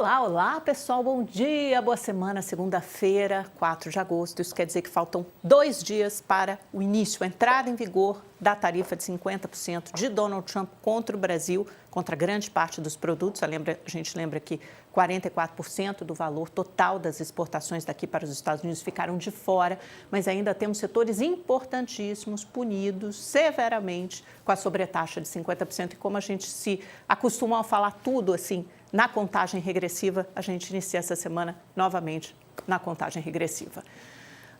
Olá, olá, pessoal, bom dia, boa semana, segunda-feira, 4 de agosto. Isso quer dizer que faltam 2 dias para o início, a entrada em vigor da tarifa de 50% de Donald Trump contra o Brasil, contra grande parte dos produtos. A gente lembra que 44% do valor total das exportações daqui para os Estados Unidos ficaram de fora, mas ainda temos setores importantíssimos punidos severamente com a sobretaxa de 50%. E como a gente se acostumou a falar tudo assim, na contagem regressiva, a gente inicia essa semana novamente na contagem regressiva.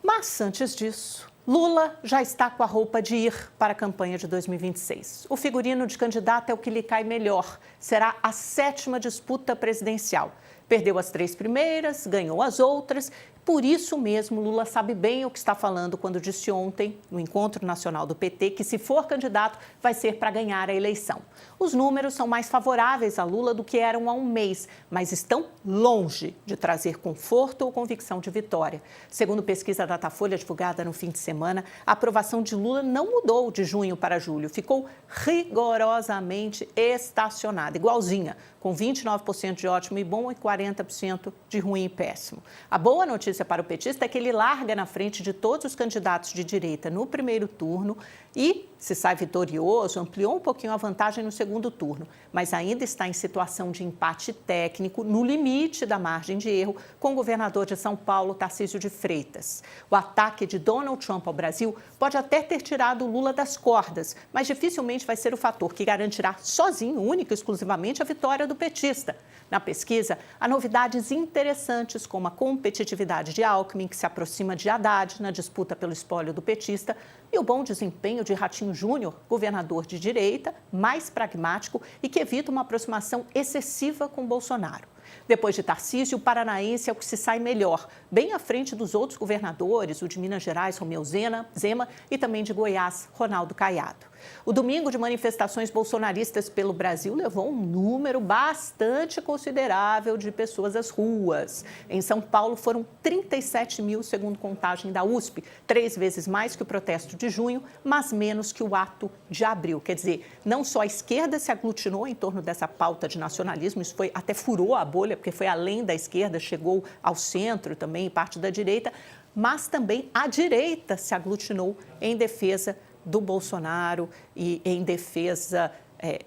Mas, antes disso, Lula já está com a roupa de ir para a campanha de 2026. O figurino de candidato é o que lhe cai melhor. Será a 7ª disputa presidencial. Perdeu as 3 primeiras, ganhou as outras. Por isso mesmo, Lula sabe bem o que está falando quando disse ontem, no Encontro Nacional do PT, que se for candidato, vai ser para ganhar a eleição. Os números são mais favoráveis a Lula do que eram há um mês, mas estão longe de trazer conforto ou convicção de vitória. Segundo pesquisa Datafolha divulgada no fim de semana, a aprovação de Lula não mudou de junho para julho, ficou rigorosamente estacionada, igualzinha, com 29% de ótimo e bom e 40% de ruim e péssimo. A boa notícia para o petista é que ele larga na frente de todos os candidatos de direita no primeiro turno e, se sai vitorioso, ampliou um pouquinho a vantagem no segundo turno, mas ainda está em situação de empate técnico, no limite da margem de erro, com o governador de São Paulo, Tarcísio de Freitas. O ataque de Donald Trump ao Brasil pode até ter tirado Lula das cordas, mas dificilmente vai ser o fator que garantirá sozinho, única e exclusivamente, a vitória do petista. Na pesquisa, há novidades interessantes, como a competitividade de Alckmin, que se aproxima de Haddad na disputa pelo espólio do petista, e o bom desempenho de Ratinho Júnior, governador de direita, mais pragmático e que evita uma aproximação excessiva com Bolsonaro. Depois de Tarcísio, o paranaense é o que se sai melhor, bem à frente dos outros governadores, o de Minas Gerais, Romeu Zema, e também de Goiás, Ronaldo Caiado. O domingo de manifestações bolsonaristas pelo Brasil levou um número bastante considerável de pessoas às ruas. Em São Paulo, foram 37 mil, segundo contagem da USP, 3 vezes mais que o protesto de junho, mas menos que o ato de abril. Quer dizer, não só a esquerda se aglutinou em torno dessa pauta de nacionalismo, isso até furou a bolha, porque foi além da esquerda, chegou ao centro também, parte da direita, mas também a direita se aglutinou em defesa do Bolsonaro e em defesa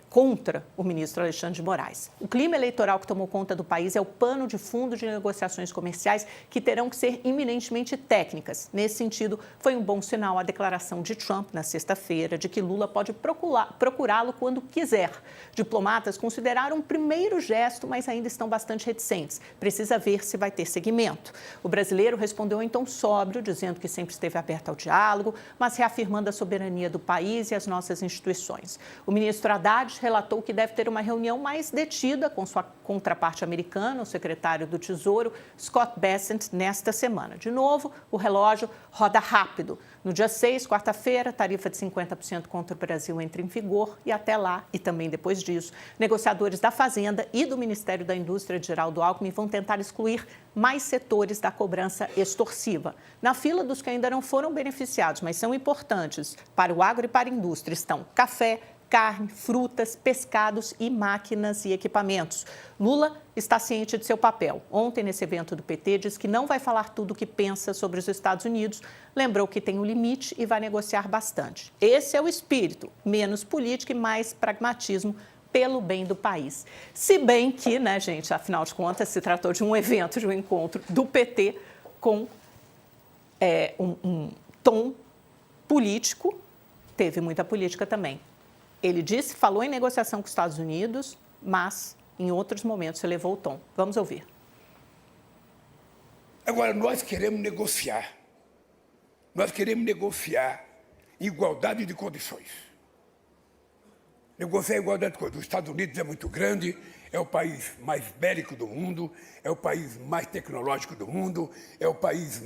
contra o ministro Alexandre de Moraes. O clima eleitoral que tomou conta do país é o pano de fundo de negociações comerciais que terão que ser eminentemente técnicas. Nesse sentido, foi um bom sinal a declaração de Trump na sexta-feira de que Lula pode procurá-lo quando quiser. Diplomatas consideraram um primeiro gesto, mas ainda estão bastante reticentes. Precisa ver se vai ter seguimento. O brasileiro respondeu em tom sóbrio, dizendo que sempre esteve aberto ao diálogo, mas reafirmando a soberania do país e as nossas instituições. O ministro Haddad relatou que deve ter uma reunião mais detida com sua contraparte americana, o secretário do Tesouro, Scott Bessent, nesta semana. De novo, o relógio roda rápido. No dia 6, quarta-feira, a tarifa de 50% contra o Brasil entra em vigor e até lá, e também depois disso, negociadores da Fazenda e do Ministério da Indústria de Geraldo Alckmin vão tentar excluir mais setores da cobrança extorsiva. Na fila dos que ainda não foram beneficiados, mas são importantes para o agro e para a indústria, estão café, carne, frutas, pescados e máquinas e equipamentos. Lula está ciente de seu papel. Ontem, nesse evento do PT, disse que não vai falar tudo o que pensa sobre os Estados Unidos, lembrou que tem um limite e vai negociar bastante. Esse é o espírito, menos política e mais pragmatismo pelo bem do país. Se bem que, né, gente, afinal de contas, se tratou de um evento, de um encontro do PT com um tom político, teve muita política também. Ele disse, falou em negociação com os Estados Unidos, mas em outros momentos elevou o tom. Vamos ouvir. Agora, nós queremos negociar. Nós queremos negociar igualdade de condições. Negociar igualdade de condições. Os Estados Unidos é muito grande, é o país mais bélico do mundo, é o país mais tecnológico do mundo, é o país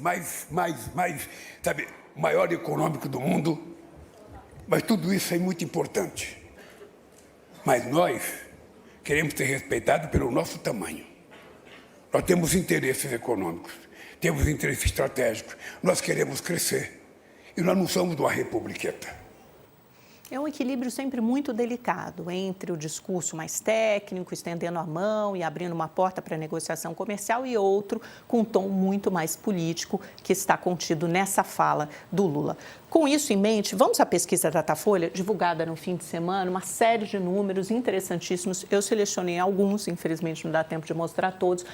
sabe, maior econômico do mundo. Mas tudo isso é muito importante. Mas nós queremos ser respeitados pelo nosso tamanho. Nós temos interesses econômicos, temos interesses estratégicos, nós queremos crescer. E nós não somos uma republiqueta. É um equilíbrio sempre muito delicado entre o discurso mais técnico, estendendo a mão e abrindo uma porta para a negociação comercial, e outro com um tom muito mais político que está contido nessa fala do Lula. Com isso em mente, vamos à pesquisa Datafolha, divulgada no fim de semana, uma série de números interessantíssimos. Eu selecionei alguns, infelizmente não dá tempo de mostrar todos,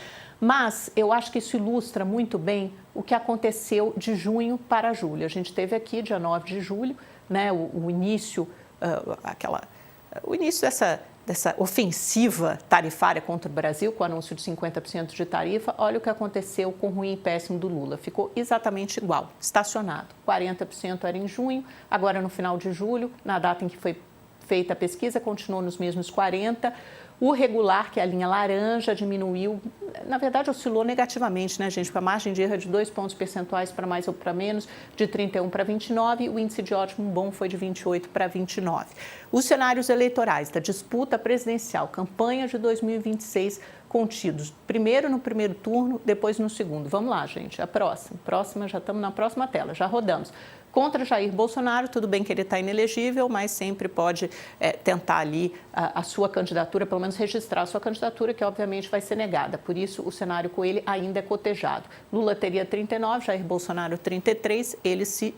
mas eu acho que isso ilustra muito bem o que aconteceu de junho para julho. A gente teve aqui, dia 9 de julho, né, o início dessa ofensiva tarifária contra o Brasil, com o anúncio de 50% de tarifa. Olha o que aconteceu com o ruim e péssimo do Lula. Ficou exatamente igual, estacionado. 40% era em junho, agora no final de julho, na data em que foi feita a pesquisa, continuou nos mesmos 40%. O regular, que é a linha laranja, diminuiu, na verdade oscilou negativamente, né, gente? Porque a margem de erro é de 2 pontos percentuais para mais ou para menos, de 31 para 29, o índice de ótimo bom foi de 28 para 29. Os cenários eleitorais da disputa presidencial, campanha de 2026, contidos primeiro no primeiro turno, depois no segundo. Vamos lá, gente, a próxima, já estamos na próxima tela, já rodamos. Contra Jair Bolsonaro, tudo bem que ele está inelegível, mas sempre pode tentar ali a sua candidatura, pelo menos registrar a sua candidatura, que obviamente vai ser negada. Por isso, o cenário com ele ainda é cotejado. Lula teria 39, Jair Bolsonaro 33, eles se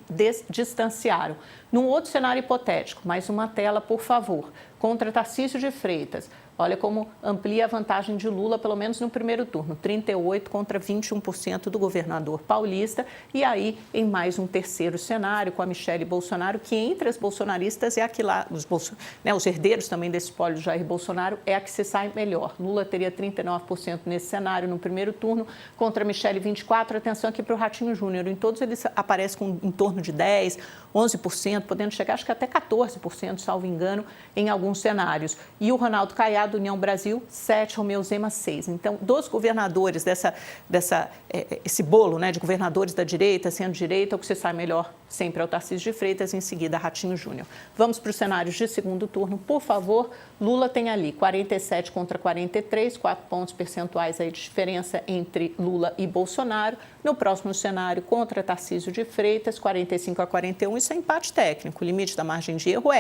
distanciaram. Num outro cenário hipotético, mais uma tela, por favor, contra Tarcísio de Freitas. Olha como amplia a vantagem de Lula, pelo menos no primeiro turno, 38% contra 21% do governador paulista. E aí, em mais um terceiro cenário, com a Michele Bolsonaro, que entre as bolsonaristas é a que lá, os herdeiros também desse espólio de Jair Bolsonaro, é a que se sai melhor. Lula teria 39% nesse cenário no primeiro turno, contra a Michele 24%. Atenção aqui para o Ratinho Júnior, em todos eles aparece com em torno de 10%, 11%, podendo chegar acho que até 14%, salvo engano, em alguns cenários. E o Ronaldo Caiado, União Brasil, 7%, Romeu Zema, 6%. Então, dos governadores esse bolo, né, de governadores da direita, sendo direita, o que se sai melhor sempre é o Tarcísio de Freitas, em seguida Ratinho Júnior. Vamos para os cenários de segundo turno, por favor. Lula tem ali 47 contra 43, 4 pontos percentuais aí de diferença entre Lula e Bolsonaro. No próximo cenário, contra Tarcísio de Freitas, 45 a 41, isso é empate técnico. O limite da margem de erro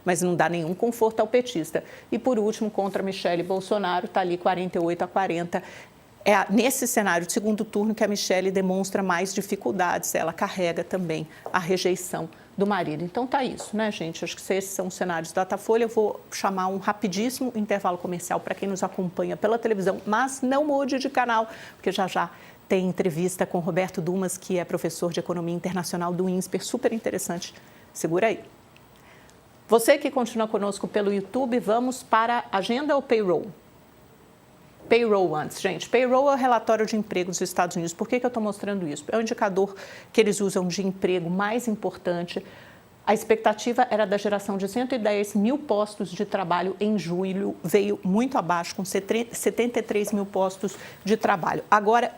mas não dá nenhum conforto ao petista. E por último, contra Michele Bolsonaro, está ali 48 a 40. É nesse cenário de segundo turno que a Michele demonstra mais dificuldades. Ela carrega também a rejeição do marido. Então tá isso, né, gente? Acho que esses são os cenários da Datafolha. Eu vou chamar um rapidíssimo intervalo comercial para quem nos acompanha pela televisão, mas não mude de canal, porque já tem entrevista com Roberto Dumas, que é professor de Economia Internacional do INSPER, super interessante. Segura aí. Você que continua conosco pelo YouTube, vamos para agenda ou payroll? Payroll antes, gente. Payroll é o relatório de emprego dos Estados Unidos. Por que eu estou mostrando isso? É o indicador que eles usam de emprego mais importante. A expectativa era da geração de 110 mil postos de trabalho em julho, veio muito abaixo, com 73 mil postos de trabalho. Agora,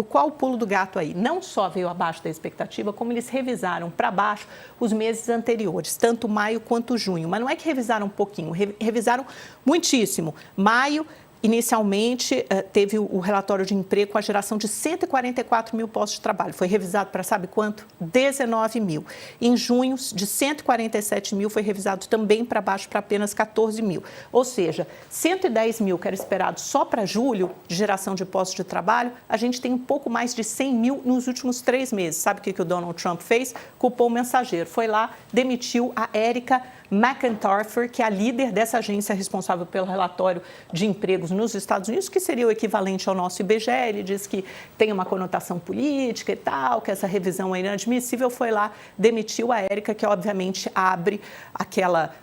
qual o pulo do gato aí? Não só veio abaixo da expectativa, como eles revisaram para baixo os meses anteriores, tanto maio quanto junho. Mas não é que revisaram um pouquinho, revisaram muitíssimo. Maio, inicialmente, teve o relatório de emprego com a geração de 144 mil postos de trabalho. Foi revisado para sabe quanto? 19 mil. Em junho, de 147 mil, foi revisado também para baixo para apenas 14 mil. Ou seja, 110 mil, que era esperado só para julho, de geração de postos de trabalho, a gente tem um pouco mais de 100 mil nos últimos 3 meses. Sabe o que o Donald Trump fez? Culpou o mensageiro. Foi lá, demitiu a Erika McIntyre, que é a líder dessa agência responsável pelo relatório de empregos nos Estados Unidos, que seria o equivalente ao nosso IBGE. Ele diz que tem uma conotação política e tal, que essa revisão é inadmissível. Foi lá, demitiu a Erika, que obviamente abre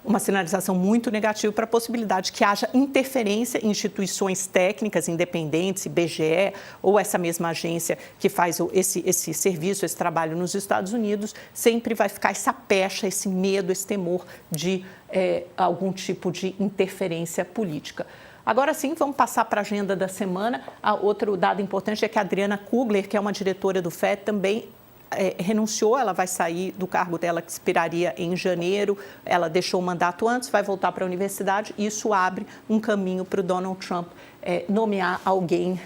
uma sinalização muito negativa para a possibilidade que haja interferência em instituições técnicas independentes, IBGE, ou essa mesma agência que faz esse serviço, esse trabalho nos Estados Unidos. Sempre vai ficar essa pecha, esse medo, esse temor de algum tipo de interferência política. Agora sim, vamos passar para a agenda da semana. Outro dado importante é que a Adriana Kugler, que é uma diretora do FED, também renunciou. Ela vai sair do cargo dela, que expiraria em janeiro. Ela deixou o mandato antes, vai voltar para a universidade. Isso abre um caminho para o Donald Trump nomear alguém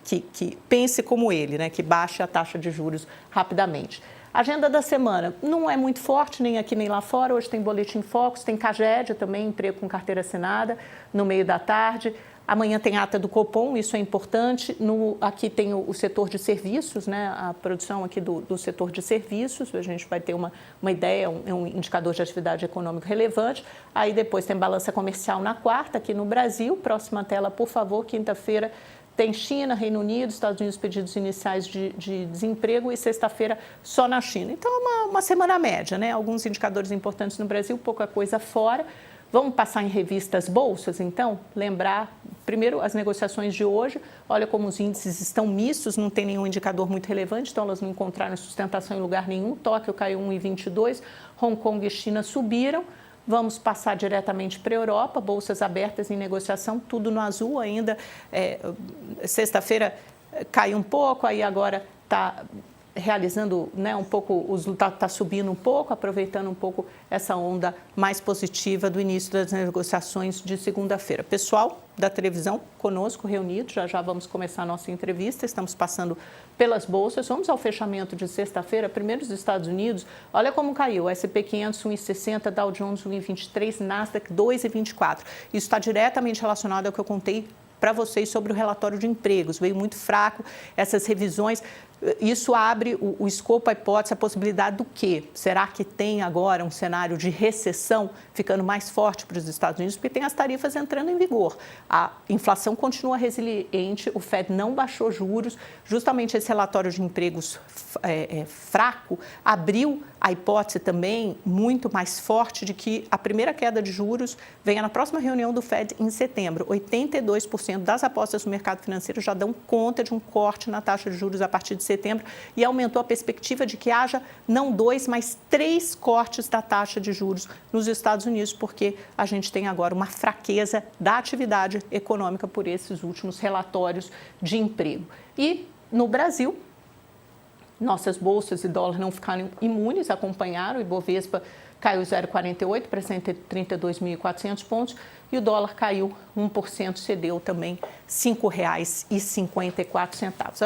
que pense como ele, né, que baixe a taxa de juros rapidamente. Agenda da semana não é muito forte, nem aqui nem lá fora. Hoje tem Boletim Focus, tem Caged também, emprego com carteira assinada, no meio da tarde. Amanhã tem ata do Copom, isso é importante. Aqui tem o setor de serviços, né? A produção aqui do setor de serviços. A gente vai ter uma ideia, um indicador de atividade econômica relevante. Aí depois tem balança comercial na quarta, aqui no Brasil. Próxima tela, por favor, quinta-feira. Tem China, Reino Unido, Estados Unidos, pedidos iniciais de desemprego e sexta-feira só na China. Então, é uma semana média, né? Alguns indicadores importantes no Brasil, pouca coisa fora. Vamos passar em revista as bolsas, então? Lembrar, primeiro, as negociações de hoje. Olha como os índices estão mistos, não tem nenhum indicador muito relevante, então elas não encontraram sustentação em lugar nenhum. Tóquio caiu 1,22, Hong Kong e China subiram. Vamos passar diretamente para a Europa, bolsas abertas em negociação, tudo no azul ainda. Sexta-feira caiu um pouco, aí agora está realizando, né, um pouco, está subindo um pouco, aproveitando um pouco essa onda mais positiva do início das negociações de segunda-feira. Pessoal da televisão conosco reunido, já vamos começar a nossa entrevista, estamos passando pelas bolsas, vamos ao fechamento de sexta-feira, primeiro dos Estados Unidos, olha como caiu, S&P 500 1,60, Dow Jones 1,23, Nasdaq 2,24, isso está diretamente relacionado ao que eu contei para vocês sobre o relatório de empregos, veio muito fraco, essas revisões. Isso abre o escopo, a hipótese, a possibilidade do quê? Será que tem agora um cenário de recessão ficando mais forte para os Estados Unidos? Porque tem as tarifas entrando em vigor. A inflação continua resiliente, o Fed não baixou juros. Justamente esse relatório de empregos fraco abriu a hipótese também muito mais forte de que a primeira queda de juros venha na próxima reunião do Fed em setembro. 82% das apostas no mercado financeiro já dão conta de um corte na taxa de juros a partir de setembro e aumentou a perspectiva de que haja não 2, mas 3 cortes da taxa de juros nos Estados Unidos, porque a gente tem agora uma fraqueza da atividade econômica por esses últimos relatórios de emprego. E no Brasil, nossas bolsas e dólar não ficaram imunes, acompanharam, o Ibovespa caiu 0,48 para 132.400 pontos e o dólar caiu 1%, cedeu também R$ 5,54.